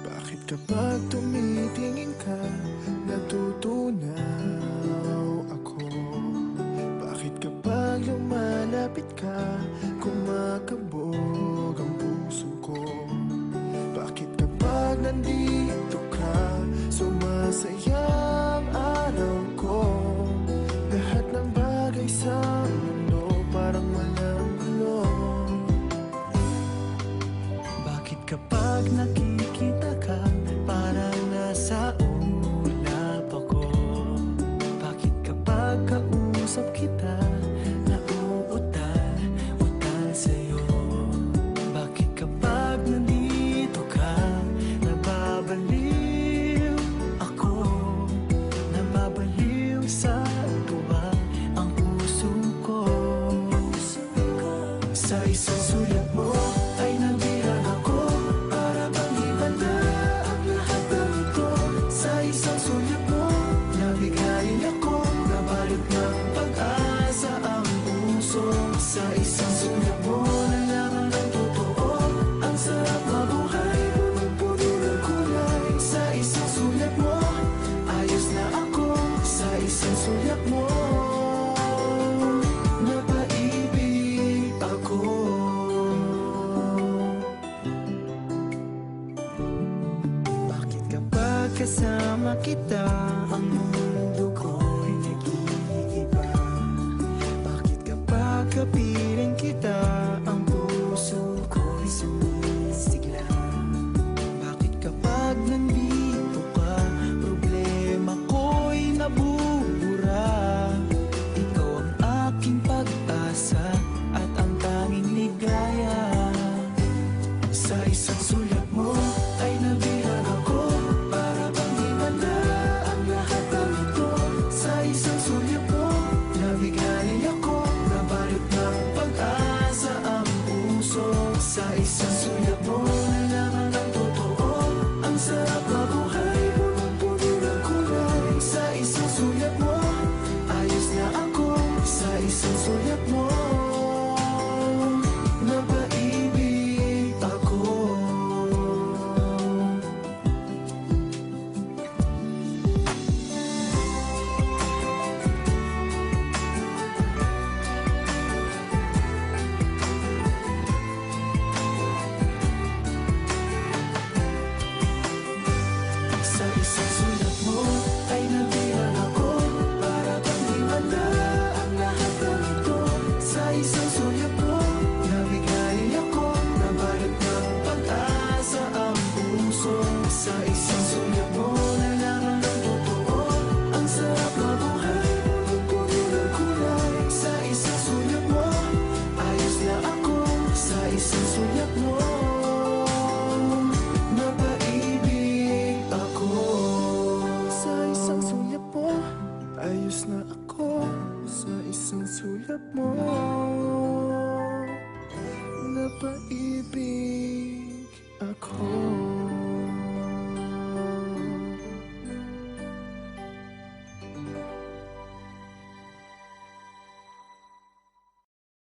Bakit kapag tumitingin ka, natutunaw ako? Bakit kapag lumalapit ka, kumakabog ang puso ko? Bakit kapag nandito ka, sumasaya ang araw ko? Lahat ng bagay sa mundo parang walang gulo. Bakit kapag nakikita ka, parang nasa ulap ako? Bakit kapag kausap kita, nauutal-utal sa'yo? Bakit kapag nandito ka, nababaliw ako? Nababaliw sa tuwa ang puso ko. Sa isang sulat mo ay nabihag ako, para bang iba na ang lahat ng ito. Sa isang sulat mo, nabigayin ako, nabalot ng pag-asa ang puso. Sa isang sulat mo, nalaman ng totoo, ang sarap mabuhay, punong-puno ng kulay. Sa isang sulat mo, ayos na ako. Sa isang sulat mo, napaibig ako. Bakit kapag kasama kita, ang mundo ko'y nag-iiba? Bakit kapag kapiling kita, ang puso ko'y sumisigla? Bakit kapag nandito ka, problema ko'y nabubura? Ikaw ang aking pag-asa at ang tanging ligaya. Sa isang sulat mo,